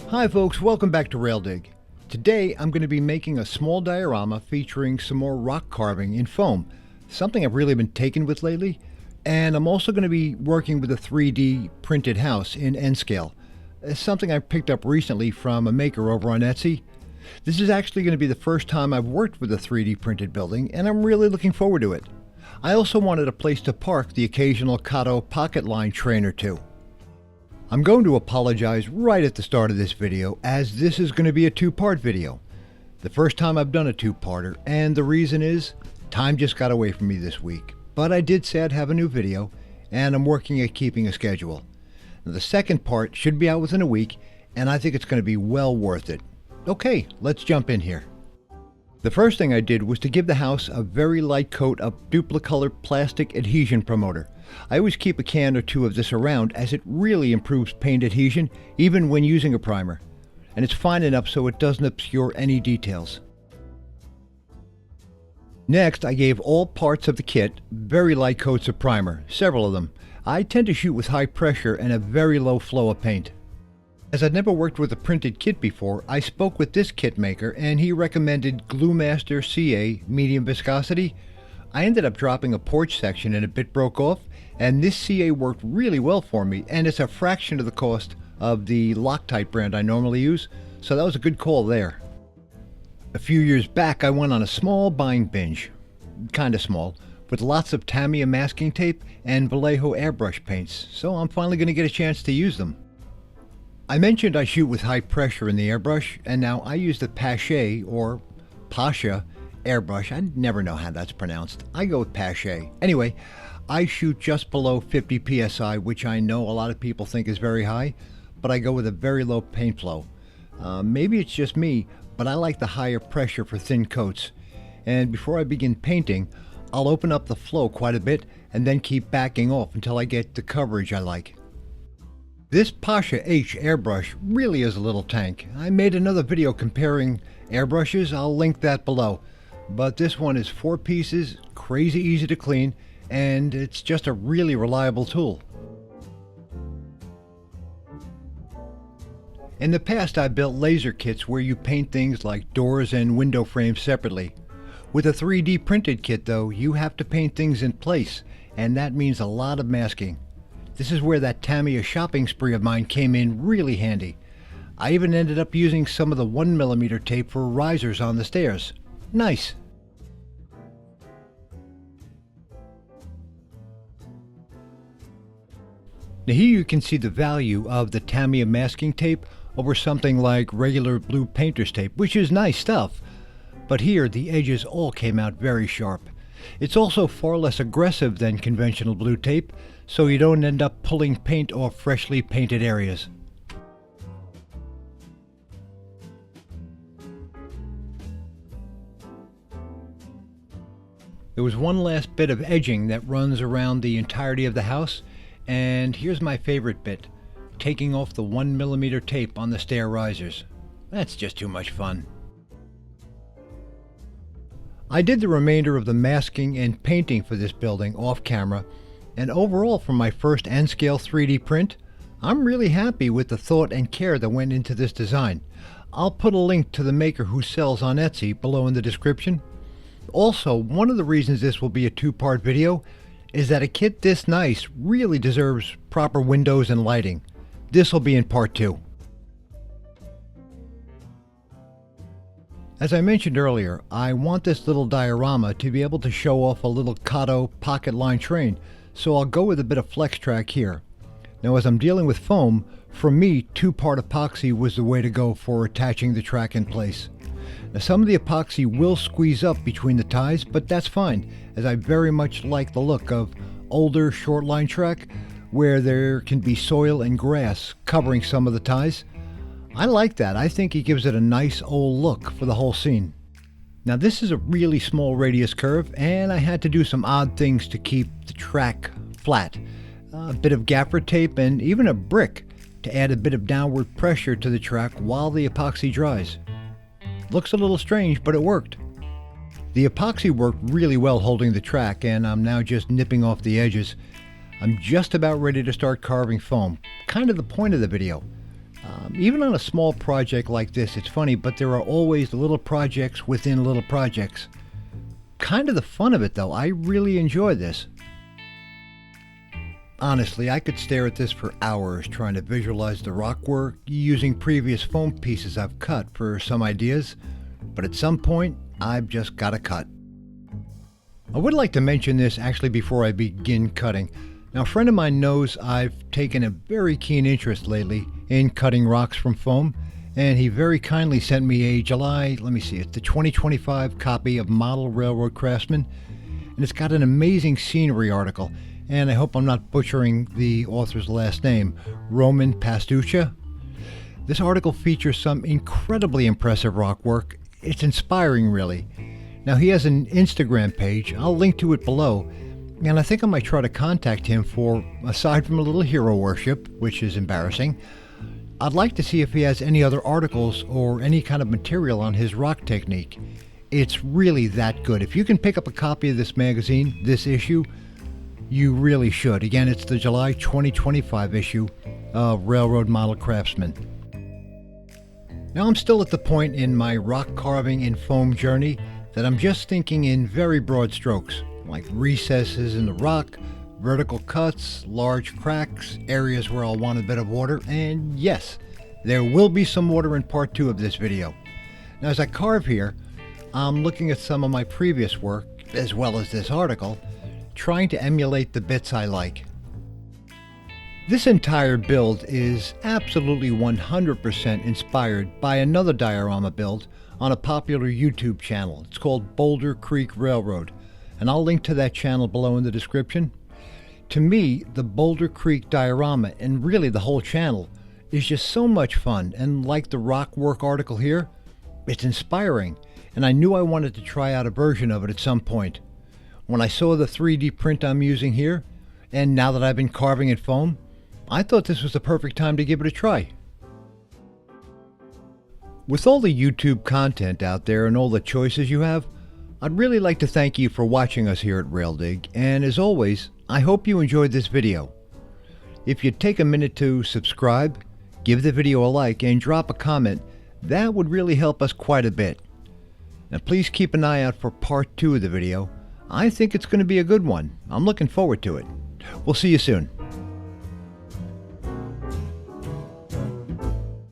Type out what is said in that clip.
Hi folks, welcome back to RailDig. Today I'm going to be making a small diorama featuring some more rock carving in foam, something I've really been taken with lately, and I'm also going to be working with a 3D printed house in N scale. It's something I picked up recently from a maker over on Etsy. This is actually going to be the first time I've worked with a 3D printed building, and I'm really looking forward to it. I also wanted a place to park the occasional KATO pocket line train or two. I'm going to apologize right at the start of this video, as this is going to be a two-part video. The first time I've done a two-parter, and the reason is, time just got away from me this week. But I did say I'd have a new video, and I'm working at keeping a schedule. Now, the second part should be out within a week, and I think it's going to be well worth it. Okay, let's jump in here. The first thing I did was to give the house a very light coat of Duplicolor plastic adhesion promoter. I always keep a can or two of this around as it really improves paint adhesion even when using a primer. And it's fine enough so it doesn't obscure any details. Next, I gave all parts of the kit very light coats of primer, several of them. I tend to shoot with high pressure and a very low flow of paint. As I'd never worked with a printed kit before, I spoke with this kit maker and he recommended Gluemasters CA medium viscosity. I ended up dropping a porch section and a bit broke off, and this CA worked really well for me, and it's a fraction of the cost of the Loctite brand I normally use, so that was a good call there. A few years back I went on a small buying binge, kinda small, with lots of Tamiya masking tape and Vallejo airbrush paints, so I'm finally going to get a chance to use them. I mentioned I shoot with high pressure in the airbrush, and now I use the Paasche or Paasche airbrush. I never know how that's pronounced. I go with Paasche. Anyway, I shoot just below 50 psi, which I know a lot of people think is very high, but I go with a very low paint flow. Maybe it's just me, but I like the higher pressure for thin coats. And before I begin painting, I'll open up the flow quite a bit and then keep backing off until I get the coverage I like. This Paasche H airbrush really is a little tank. I made another video comparing airbrushes, I'll link that below. But this one is 4 pieces, crazy easy to clean, and it's just a really reliable tool. In the past I built laser kits where you paint things like doors and window frames separately. With a 3D printed kit though, you have to paint things in place, and that means a lot of masking. This is where that Tamiya shopping spree of mine came in really handy. I even ended up using some of the 1mm tape for risers on the stairs. Nice! Now here you can see the value of the Tamiya masking tape over something like regular blue painter's tape, which is nice stuff. But here the edges all came out very sharp. It's also far less aggressive than conventional blue tape, so you don't end up pulling paint off freshly painted areas. There was one last bit of edging that runs around the entirety of the house, and here's my favorite bit, taking off the 1mm tape on the stair risers. That's just too much fun. I did the remainder of the masking and painting for this building off camera, and overall for my first N-scale 3D print, I'm really happy with the thought and care that went into this design. I'll put a link to the maker who sells on Etsy below in the description. Also, one of the reasons this will be a two-part video is that a kit this nice really deserves proper windows and lighting. This will be in part 2. As I mentioned earlier, I want this little diorama to be able to show off a little KATO pocket line train, so I'll go with a bit of flex track here. Now as I'm dealing with foam, for me 2-part epoxy was the way to go for attaching the track in place. Now some of the epoxy will squeeze up between the ties, but that's fine, as I very much like the look of older short line track where there can be soil and grass covering some of the ties. I like that. I think it gives it a nice old look for the whole scene. Now this is a really small radius curve, and I had to do some odd things to keep the track flat. A bit of gaffer tape and even a brick to add a bit of downward pressure to the track while the epoxy dries. Looks a little strange, but it worked. The epoxy worked really well holding the track, and I'm now just nipping off the edges. I'm just about ready to start carving foam, kind of the point of the video. Even on a small project like this, it's funny, but there are always little projects within little projects. Kind of the fun of it though, I really enjoy this. Honestly, I could stare at this for hours trying to visualize the rock work using previous foam pieces I've cut for some ideas, but at some point, I've just got to cut. I would like to mention this actually before I begin cutting. Now, a friend of mine knows I've taken a very keen interest lately in cutting rocks from foam, and he very kindly sent me a it's the 2025 copy of Model Railroad Craftsman, and it's got an amazing scenery article, and I hope I'm not butchering the author's last name, Roman Paasche. This article features some incredibly impressive rock work. It's inspiring, really. Now, he has an Instagram page. I'll link to it below. And I think I might try to contact him for, aside from a little hero worship, which is embarrassing, I'd like to see if he has any other articles or any kind of material on his rock technique. It's really that good. If you can pick up a copy of this magazine, this issue, you really should. Again, it's the July 2025 issue of Railroad Model Craftsman. Now, I'm still at the point in my rock carving and foam journey that I'm just thinking in very broad strokes, like recesses in the rock, vertical cuts, large cracks, areas where I'll want a bit of water, and yes, there will be some water in part 2 of this video. Now, as I carve here, I'm looking at some of my previous work, as well as this article, trying to emulate the bits I like. This entire build is absolutely 100% inspired by another diorama build on a popular YouTube channel. It's called Boulder Creek Railroad, and I'll link to that channel below in the description. To me, the Boulder Creek diorama, and really the whole channel, is just so much fun, and like the rock work article here, it's inspiring, and I knew I wanted to try out a version of it at some point. When I saw the 3D print I'm using here, and now that I've been carving in foam, I thought this was the perfect time to give it a try. With all the YouTube content out there and all the choices you have, I'd really like to thank you for watching us here at RailDig, and as always, I hope you enjoyed this video. If you'd take a minute to subscribe, give the video a like, and drop a comment, that would really help us quite a bit. Now please keep an eye out for part 2 of the video. I think it's going to be a good one. I'm looking forward to it. We'll see you soon.